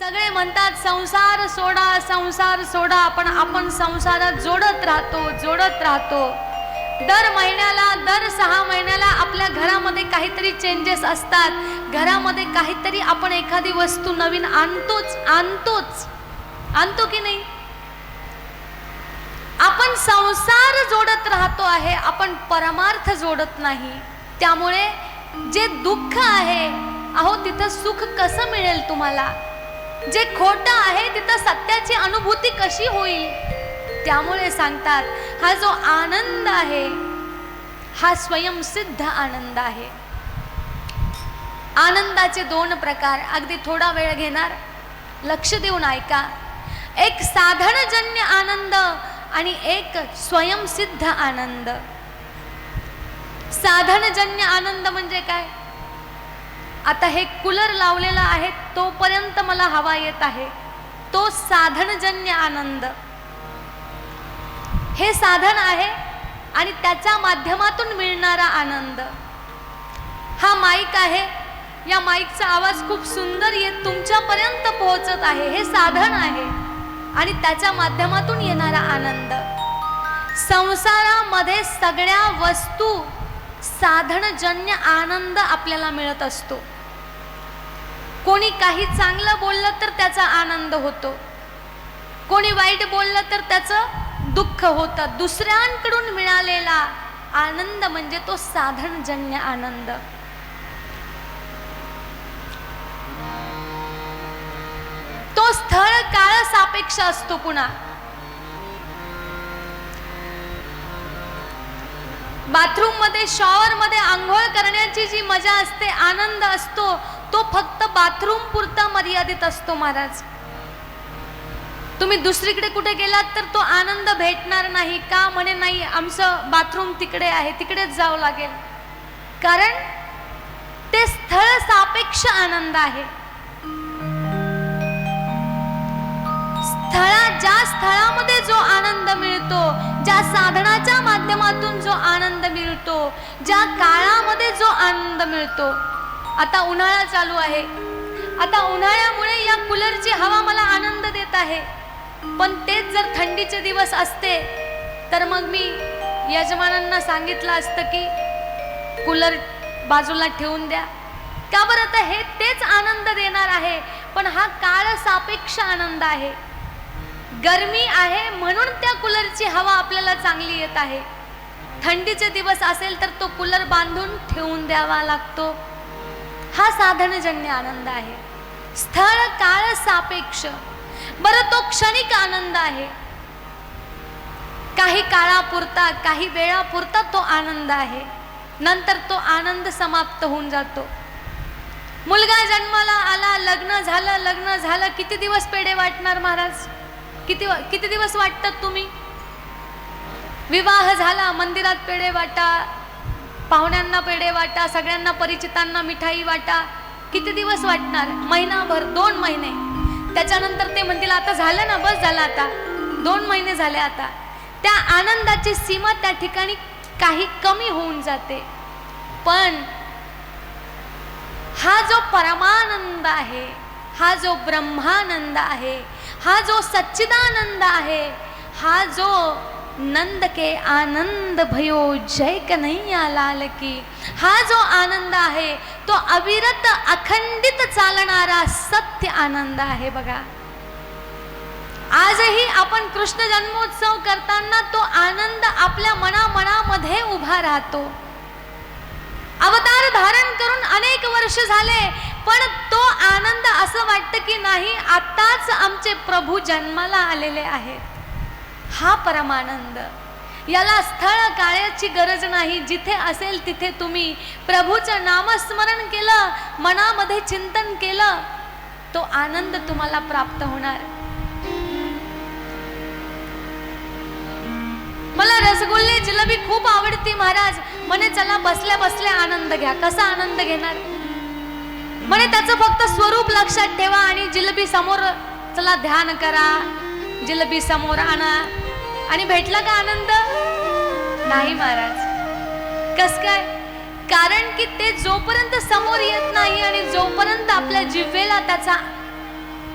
सगळे म्हणतात संसार सोडा, संसार सोडा, पण आपण संसारात जोडत राहतो. दर महिन्याला, दर 6 महिन्याला आपल्या घरामध्ये काहीतरी चेंजेस असतात. घरामध्ये काहीतरी आपण एखादी वस्तू नवीन आणतो की नाही? आपण संसार जोडत राहतो आहे, आपण परमार्थ जोडत नाही. त्यामुळे जे दुःख आहे, अहो तिथं सुख कसं मिळेल तुम्हाला? जे खोटं आहे तिथं सत्याची अनुभूती कशी होईल? त्यामुळे सांगतात हा जो आनंद आहे हा स्वयंसिद्ध आनंद आहे. आनंदाचे 2 प्रकार, अगदी थोडा वेळ घेणार, लक्ष देऊन ऐका. एक साधनजन्य आनंद आणि एक स्वयंसिद्ध आनंद. साधनजन्य आनंद म्हणजे काय? आता हे कूलर लावलेला आहे तोपर्यंत मला हवा येत आहे, तो साधनजन्य आनंद. हे साधन आहे आणि त्याच्या माध्यमातून मिळणारा आनंद. हा माईक आहे, या माईकचा आवाज खूप सुंदर येत तुमच्यापर्यंत पोहोचत आहे, हे साधन आहे आणि त्याच्या माध्यमातून येणारा आनंद. संसारामध्ये सगळ्या वस्तू साधनजन्य आनंद आपल्याला मिळत असतो. कोणी काही चांगलं बोललं तर त्याचा आनंद होतो, कोणी वाईट बोललं तर त्याचं दुःख होतं. दुसऱ्यांकडून मिळालेला आनंद म्हणजे तो साधनजन्य आनंद. तो स्थळ काळ सापेक्ष असतो. पुन्हा बाथरूम मध्ये, शॉवर मध्ये आंघोळ करण्याची जी मजा असते, आनंद असतो, तो फक्त बाथरूम पुरता मर्यादित असतो महाराज. तुम्ही दुसरीकडे कुठे गेलात तर तो आनंद भेटणार नाही. का? म्हणे नाही, आमचं बाथरूम तिकडे आहे, तिकडेच जावं लागेल. कारण ते स्थळ सापेक्ष आनंद आहे. ज्या स्थळामध्ये जो आनंद मिळतो, ज्या साधनाच्या माध्यमातून जो आनंद मिळतो, ज्या काळामध्ये जो आनंद मिळतो. आता उन्हाळा चालू आहे, आता उन्हाळ्यामुळे या कूलरची हवा मला आनंद देत आहे, पण तेच जर थंडीचे दिवस असते तर मग मी यजमानांना सांगितलं असतं की कूलर बाजूला ठेवून द्या. का बरं? तर हे तेच आनंद देणार आहे, पण हा काळ सापेक्ष आनंद आहे. गरमी आहे म्हणून त्या कूलरची हवा आपल्याला चांगली येत आहे. थंडीचे दिवस असेल तर तो कूलर बांधून ठेवून द्यावा लागतो. हा साधनजन्य आनंद आहे. स्थळ काळ सापेक्ष. बरं, तो क्षणिक आनंद आहे. काही काळापुरता, काही वेळापुरता तो आनंद आहे, नंतर तो आनंद समाप्त होऊन जातो. मुलगा जन्माला आला, लग्न झालं, किती दिवस पेढे वाटणार महाराज? किती दिवस वाटतात तुम्ही? विवाह झाला, मंदिरात पेढे वाटा, पाहुण्यांना पेढे वाटा, सगळ्यांना परिचितांना मिठाई वाटा. किती दिवस वाटणार? महिनाभर, 2 महिने. त्याच्यानंतर ते म्हणतील आता झालं ना, बस झालं, आता 2 महिने झाले. आता त्या आनंदाची सीमा त्या ठिकाणी काही कमी होऊन जाते. पण हा जो परमानंद आहे, हा जो ब्रह्मानंद आहे, हा जो सच्चिदानंद आहे, हा जो नंद के आनंद भयो जय कन्हैया लाल की, हा जो आनंद आहे तो अविरत अखंडित चालणारा सत्य आनंद आहे. बघा, आजही आपण कृष्ण जन्मोत्सव करताना तो आनंद आपल्या मनामध्ये उभा राहतो. अवतार धारण करून अनेक वर्ष झाले, पण तो आनंद असं वाटतं की नाही, आताच आमचे प्रभू जन्माला आलेले आहेत. हा परमानंद. याला स्थळ काळाची गरज नाही. जिथे असेल तिथे तुम्ही प्रभूचं नामस्मरण केलं, मनामध्ये चिंतन केलं, तो आनंद तुम्हाला प्राप्त होणार. मला रसगुल्ले, जिलेबी खूप आवडती महाराज. म्हणे चला बसल्या बसल्या आनंद घ्या. कसा आनंद घेणार? म्हणे त्याचं फक्त स्वरूप लक्षात ठेवा आणि जिलेबी समोर, चला ध्यान करा, जिलेबी समोर आणा आणि भेटला का आनंद? नाही महाराज. कस काय? कारण की ते जोपर्यंत समोर येत नाही आणि जोपर्यंत आपल्या जिव्हेला त्याचा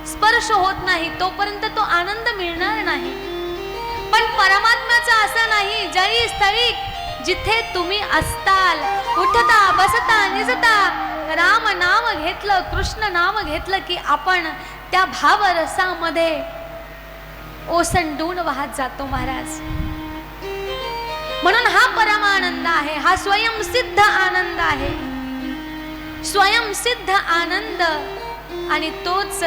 स्पर्श होत नाही तोपर्यंत तो आनंद मिळणार नाही. पण परमात्म्याचं असं नाही. जळी स्थळी जिथे तुम्ही असताल, उठता बसता निजता राम नाम घेतलं, कृष्ण नाम घेतलं की आपण त्या भावरसामध्ये ओसंडून वाहत जातो महाराज. म्हणून हा परमानंद आहे, हा स्वयंसिद्ध आनंद आहे, स्वयंसिद्ध आनंद. आणि तोच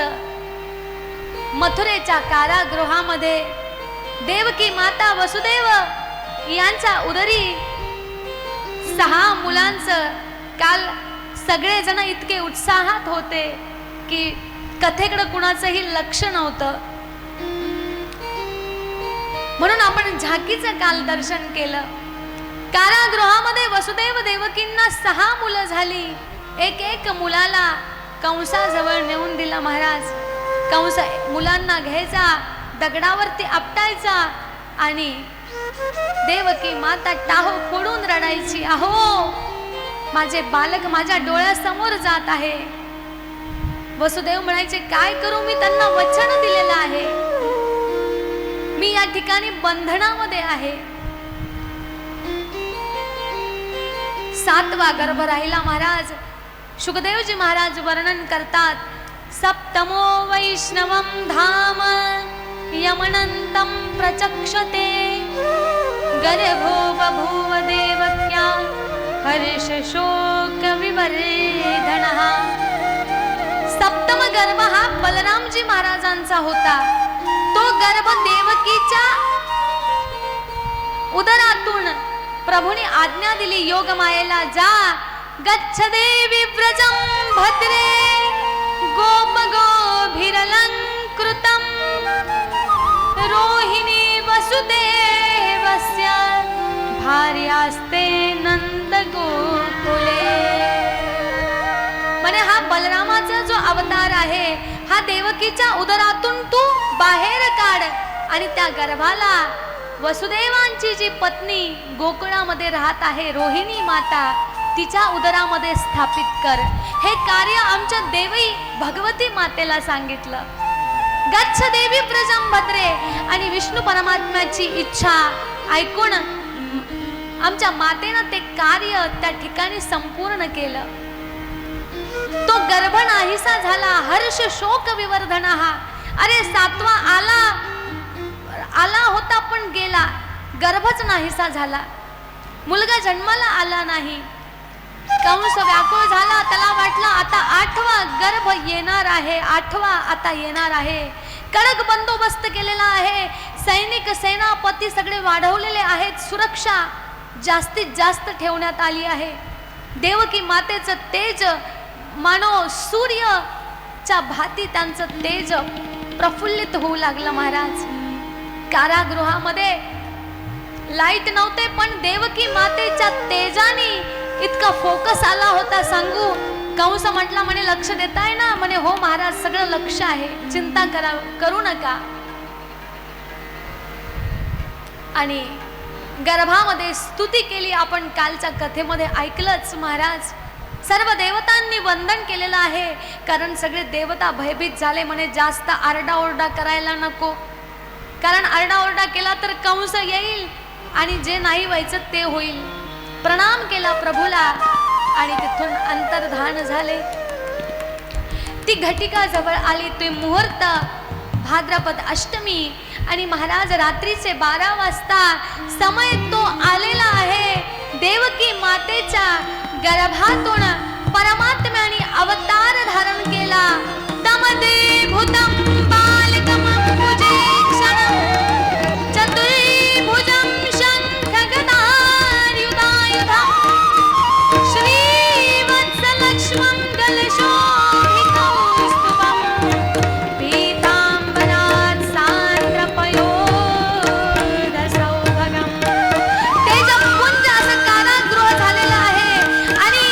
मथुरेच्या कारागृहामध्ये देवकी माता वसुदेव यांच्या उदरी 6 मुलांचं काल सगळेजण इतके उत्साहात होते की कथेकडे कुणाचंही लक्ष नव्हतं. म्हणून आपण झाकीचं काल दर्शन केलं. कारागृहामध्ये वसुदेव देवकींना 6 मुलं झाली. एक मुलाला कंसाजवळ नेऊन दिला महाराज. कंस मुलांना घ्यायचा, दगडावरती आपटायचा आणि देवकी माता टाहो फोडून रडायची, अहो माझे बालक माझ्या डोळ्यासमोर जात आहे. वसुदेव म्हणायचे, काय करू, मी त्यांना वचन दिलेलं आहे, मी या ठिकाणी बंधनामध्ये आहे. 7वा गर्भ राहिला महाराज. शुकदेवजी महाराज वर्णन करतात, सप्तमो वैष्णवं धाम यमनंतं प्रचक्षते गर्भो बभूव देवक्या हर्ष शोक विवर्धनः. सप्तम गर्भ हा बलरामजी महाराजांचा होता. तो गर्भ देवकीच्या उदरातून प्रभूने आज्ञा दिली योग मायेला, जा गच्छ देवी व्रजं भद्रे गोप गोभिरलंकृतं रोहिणी वसुदेवस्य भार्यास्ते नंद गोकुले. म्हणे हा बलरामाचा जो अवतार आहे हा देवकीच्या उदरातून तू बाहेर काढ आणि त्या गर्भाला वसुदेवांची जी पत्नी गोकुळामध्ये राहत आहे रोहिणी माता तिच्या उदरामध्ये स्थापित कर. हे कार्य आमच्या देवी भगवती मातेला सांगितलं. गच्छ देवी व्रजं भद्रे. आणि विष्णू परमात्म्याची इच्छा ऐकून आमच्या मातेनं ते कार्य त्या ठिकाणी संपूर्ण केलं. तो गर्भ नाहीसा झाला. हर्ष शोक विवर्धनः. अरे 7वा आला होता पण गेला, गर्भच नाहीसा झाला, मुलगा जन्माला आला नाही. कंस व्याकुळ झाला, त्याला वाटलं आता 8वा गर्भ येणार आहे, 8वा आता येणार आहे. कडक बंदोबस्त केलेला आहे, सैनिक सेनापती सगळे वाढवलेले आहेत, सुरक्षा जास्तीत जास्त ठेवण्यात आली आहे. देवकी मातेचं तेज मानो सूर्यच्या भाती त्यांचं तेज प्रफुल्लित होऊ लागलं महाराज. कारागृहामध्ये लाईट नव्हते पण देवकी मातेच्या तेजाने इतका फोकस आला होता सांगू. कंस म्हटला, म्हणे लक्ष देताय ना? म्हणे हो महाराज सगळं लक्ष आहे, चिंता करू नका. आणि गर्भामध्ये स्तुती केली. आपण कालच्या कथेमध्ये ऐकलंच महाराज. सर्व देवतांनी वंदन केलेलं आहे, कारण सगळे देवता भयभीत झाले. म्हणे जास्त आरडाओरडा करायला नको, कारण आरडाओरडा केला तर कंस येईल आणि जे नाही व्हायचं ते होईल. प्रणाम केला प्रभूला आणि तिथून अंतर्धान झाले. ती घटिका जवळ आली. ते मुहूर्त भाद्रपद अष्टमी आणि महाराज रात्रीचे 12 वाजता समय तो आलेला आहे. देवकी मातेच्या गर्भातून परमात्म्याने अवतार धारण केला. तमदे भूतम बालकम भुजेक्षणं चतुर्भुजं शंखगदायुधायुधं श्रीवत्सलक्ष्मं गलशोभिकौस्तुभं पीताम्बरात् सान्द्रपयोधसौभगं. तेजपुंज असं कारागृह झालेलं आहे आणि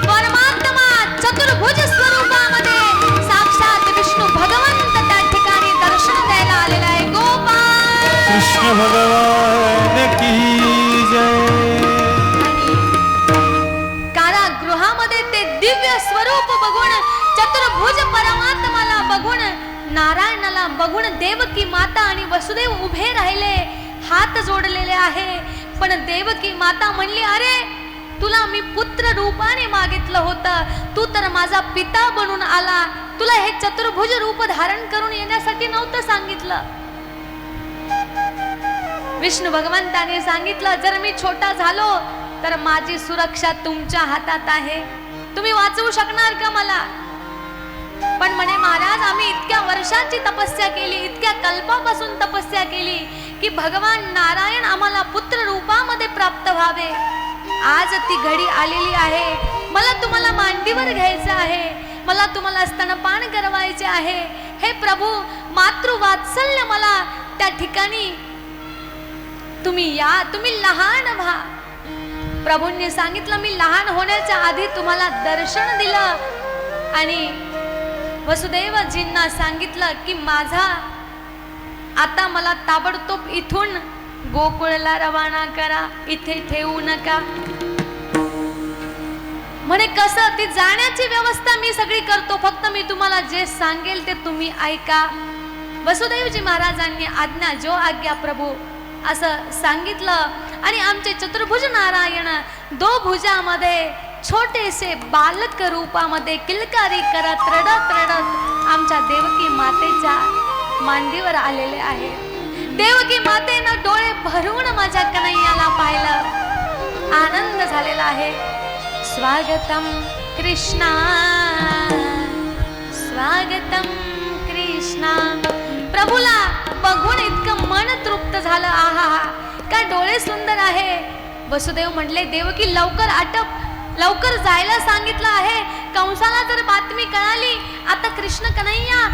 परमात्मा चतुर्भुज स्वरूपामध्ये साक्षात विष्णू भगवंत त्या ठिकाणी दर्शन द्यायला आलेला आहे. गोपाल कृष्ण भगवान की जय. कारागृहामध्ये ते दिव्य स्वरूप बघून चतुर्भुज परमात्माला बघून नारायणाला बघून देवकी माता आणि वसुदेव उभे राहिले, हात जोडलेले आहे. पण देवकी माता म्हणली, अरे तुला मी पुत्र रूपाने मागितलं होतं, तू तर माझा पिता बनून आला, तुला हे चतुर्भुज रूप धारण करून येण्यासाठी नव्हतं सांगितलं. विष्णू भगवंताने सांगितलं, जर मी छोटा झालो तर माझी सुरक्षा तुमच्या हातात आहे, तुम्ही वाचवू शकणार का मला? पण म्हणे महाराज, आम्ही इतक्या वर्षांची तपस्या केली, इतक्या कल्पापासून तपस्या केली की भगवान नारायण आम्हाला पुत्र रूपामध्ये प्राप्त व्हावे. आज ती घडी आलेली आहे, मला तुम्हाला मांडीवर घ्यायचं आहे, मला तुम्हाला स्तनपान करवायचे आहे. हे प्रभू, मातृवात्सल्य मला त्या ठिकाणी तुम्ही या, तुम्ही लहान व्हा. प्रभूंनी सांगितलं, मी लहान होण्याच्या आधी तुम्हाला दर्शन दिलं आणि वसुदेवजींना सांगितलं की माझा आता मला ताबडतोब इथून गोकुळला रवाना करा, इथे ठेवू नका. म्हणे कसं? ती जाण्याची व्यवस्था मी सगळी करतो, फक्त मी तुम्हाला जे सांगेल ते तुम्ही ऐका. वसुदेवजी महाराजांनी आज्ञा, जो आज्ञा प्रभू, असं सांगितलं. आणि आमचे चतुर्भुज नारायण दो भुजामध्ये छोटेसे बालक रूपामध्ये किलकारी करत रडत रडत आमच्या देवकी मातेच्या मांडीवर आलेले आहे. देवकी मातेनं डोळे भरून माझ्या कन्हैयाला पाहिलं, आनंद झालेला आहे. स्वागतम कृष्णा, स्वागतम कृष्णा. प्रभूला बघून इतकं मन तृप्त झालं. आहा, काय डोळे सुंदर आहे. वसुदेव म्हणले, देवकी लवकर आटप, लवकर जायला सांगितलं आहे. कंसाला जर बातमी कळाली, आता कृष्ण कन्हैया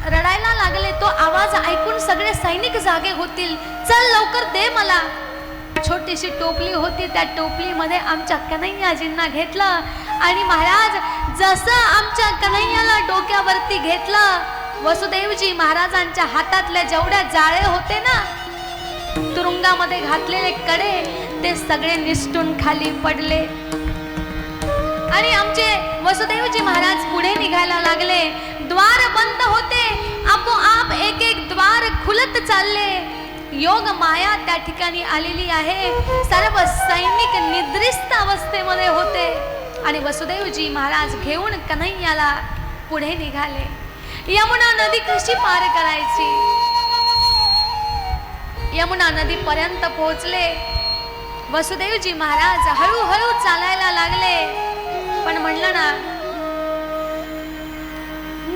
रडायला लागले, तो आवाज ऐकून सगळे सैनिक जागे होतील, चल लवकर दे मला. छोटीशी टोपली होती, त्या टोपलीमध्ये आमच्या कन्हैयाजींना घेतलं आणि महाराज जसं आमच्या कन्हैयाला डोक्यावरती घेतलं, वसुदेवजी महाराजांच्या हातातले जेवढ्या जाळे होते ना, तुरुंगामध्ये घातलेले कडे, ते सगळे निसटून खाली पडले. आणि आमचे वसुदेवजी महाराज पुढे निघायला लागले. द्वार बंद होते, आपोआप एक एक द्वार खुलत चालले. योग माया त्या ठिकाणी आलेली आहे. सर्व सैनिक निद्रिस्त अवस्थेमध्ये होते आणि वसुदेवजी महाराज घेऊन कन्हैयाला पुढे निघाले. यमुना नदी कशी पार करायची? यमुना नदी पर्यंत पोहोचले. वसुदेवजी महाराज हळूहळू चालायला लागले. पण म्हणलं ना,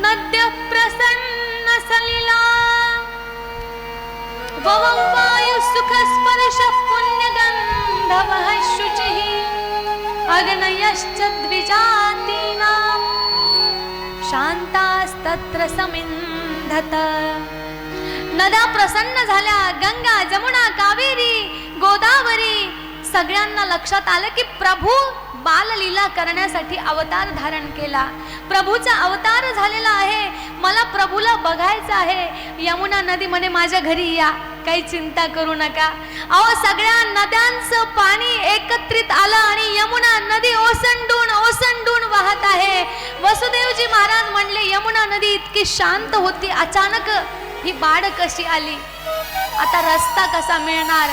नद्य प्रसन्न सलिला वायु सुख स्पर्श पुण्य गंधवः शुचिः अग्नयश्च द्विजातीना शांतास्तत्र समिंधत. नद्या प्रसन्न झाल्या. गंगा, जमुना, कावेरी, गोदावरी, सगळ्यांना लक्षात आलं की प्रभू बाललीला करण्यासाठी अवतार धारण केला. प्रभूचा अवतार झालेला आहे, मला प्रभूला बघायचं आहे. यमुना नदी म्हणे, माझ्या घरी या, काही चिंता करू नका. अहो, सगळ्या नद्यांचं पाणी एकत्रित आलं आणि यमुना नदी ओसंडून ओसंडून वाहत आहे. वसुदेवजी महाराज म्हणले, यमुना नदी इतकी शांत होती, अचानक ही बाढ कशी आली? आता रस्ता कसा मिळणार?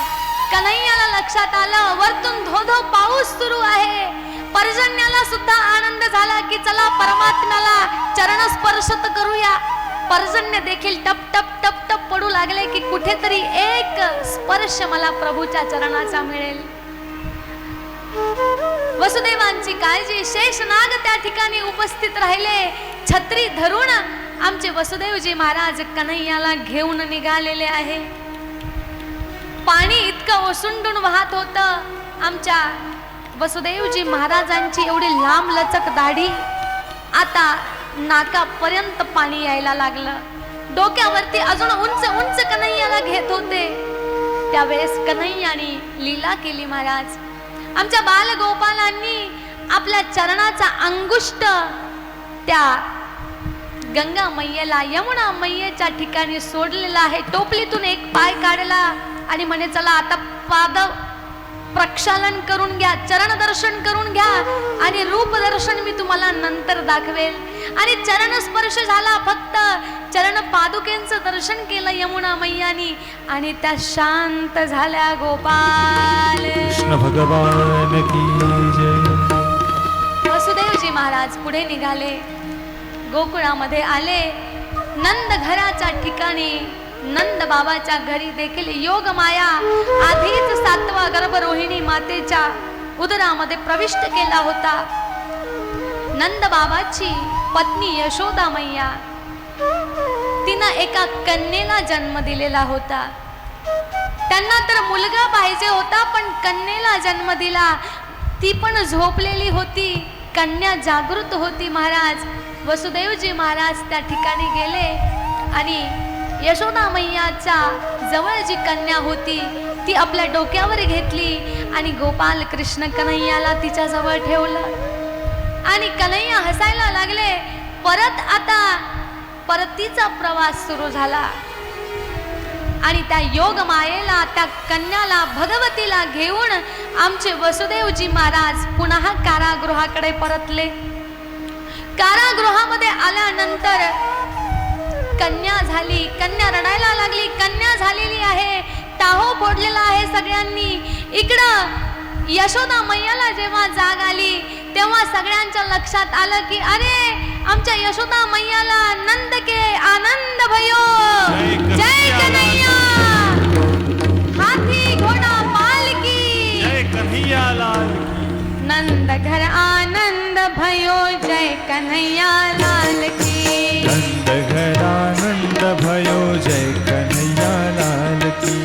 कन्हैयाला लक्षात आलं, वरतून धोधो पाऊस सुरू आहे. पर्जन्याला सुद्धा आनंद झाला की चला परमात्म्याला चरण स्पर्श करूया. पर्जन्य देखील टप टप टप टप पडू लागले की कुठेतरी एक स्पर्श मला प्रभूच्या चरणाचा मिळेल. वसुदेवांची काळजी, शेषनाग त्या ठिकाणी उपस्थित राहिले. छत्री धरून आमचे वसुदेवजी महाराज कन्हैयाला घेऊन निघालेले आहे. पाणी इतकं ओसंडून वाहत होतं. आमच्या वसुदेवजी महाराजांची एवढी लांब लचक दाढी आता नाकापर्यंत पाणी यायला लागलं. डोक्यावरती अजून उंच उंच कन्हैयाला घेत होते. त्यावेळेस कन्हैयाने लीला केली महाराज. आमच्या बालगोपालांनी आपल्या चरणाचा अंगुष्ट त्या गंगा मैयेला, यमुना मैयेच्या ठिकाणी सोडलेला आहे. टोपलीतून एक पाय काढला आणि म्हणे, चला आता प्रक्षालन करून घ्या, चरण दर्शन करून घ्या आणि रूप दर्शन मी तुम्हाला नंतर दाखवेल. आणि चरण स्पर्श झाला, फक्त चरण पादुकेंचं दर्शन केलं यमुना मैयानी आणि त्या शांत झाल्या. गोपाल कृष्ण भगवान की जय. वसुदेवजी महाराज पुढे निघाले, गोकुळामध्ये आले. नंद घराच्या ठिकाणी नंद बाबाच्या घरी देखील योग माया आधीच 7वा गर्भ रोहिणी मातेच्या उदरामध्ये प्रविष्ट केला होता. नंद बाबाची पत्नी यशोदा मैया तिनं एका कन्येला जन्म दिलेला होता. त्यांना तर मुलगा पाहिजे होता, पण कन्येला जन्म दिला. ती पण झोपलेली होती, कन्या जागृत होती. महाराज वसुदेवजी महाराज त्या ठिकाणी गेले आणि यशोदा मैयाच्या जवळ जी कन्या होती ती आपल्या डोक्यावर घेतली आणि गोपाल कृष्ण कन्हैयाला तिच्या जवळ ठेवलं आणि कन्हैया हसायला लागले. आता परतीचा प्रवास सुरू झाला आणि त्या योग मायेला, त्या कन्याला, भगवतीला घेऊन आमचे वसुदेवजी महाराज पुन्हा कारागृहाकडे परतले. कारागृहामध्ये आल्यानंतर कन्या झाली, कन्या रडायला लागली. कन्या झालेली आहे, टाहो फोडलेला आहे सगळ्यांनी. इकडं यशोदा मैयाला जेव्हा जाग आली तेव्हा सगळ्यांच्या लक्षात आलं की अरे आमच्या यशोदा मैयाला नंद के आनंद भयो. जय कन्हैया, हाथी घोडा पालकी, जय कन्हैया लाल की. नंद घर आनंद भयो. जय कन्हैया लाल की. नंद घर आनंद भयो. जय कन्हैया लाल की.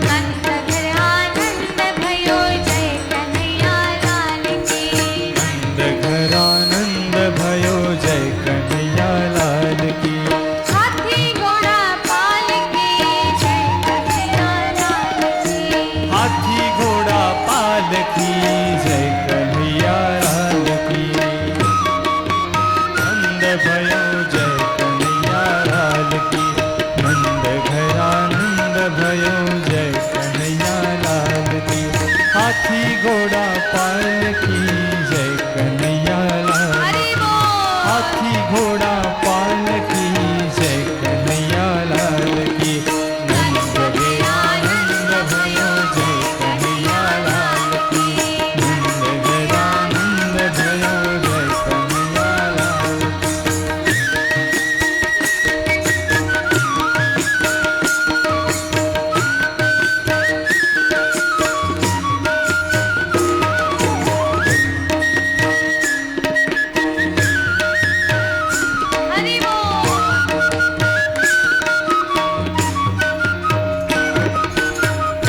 नंद घर आनंद भयो. जय कन्हैया लाल की. नंद घर आनंद भयो. जय कन्हैया लाल की. हाथी घोडा पालकी. जय कन्हैया लाल की. हाथी घोडा पालकी. जय कन्हैया लाल की. नंद भयो. जय कन्हैया लाल की. नंद घर आनंद भयो. जय कन्हैया लाल की. हाथी घोडा पालकी. जय कन्हैया लाल. हरि बोल. हाथी घोडा पालकी. जय कन्हैया लाल की. नंद गे आनंद भयो. जय कन्हैया लाल की. नंद गे आनंद भयो. जय कन्हैया लाल की. हरि बोल.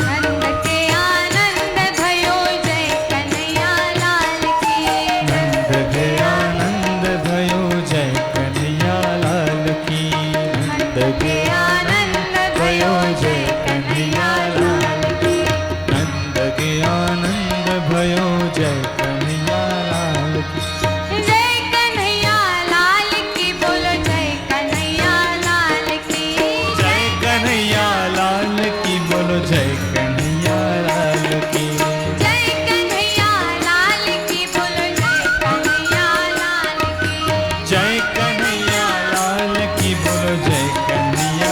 नंद के आनंद भयो. जय कन्हैया लाल की. नंद गे आनंद भयो. जय कन्हैया लाल की. नंद गे आनंद भयो. जय कन्हैया लाल की. नंद गे आनंद भयो. जय कन्हैया लाल की. जय कन्हैया लाल की. बोलो जय कन्हैया लाल की. जय कन्हैया लाल की. बोलो जय कन्हैया लाल की. जय कन्हैया लाल की. बोलो जय कन्हैया लाल की. जय कन्हैया लाल की. बोलो जय कन्हैया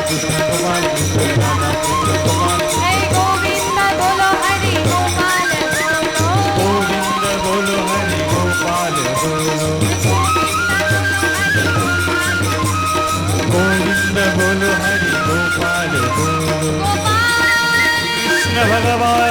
कृष्ण गोपाल कृष्ण राधा कृष्ण गोपाल हे गोविंद बोलो हरी गोपाल बोलो गोविंद बोलो हरि गोपाल बोलो गोविंद बोलो हरि गोपाल बोलो गोपाल कृष्ण भगवान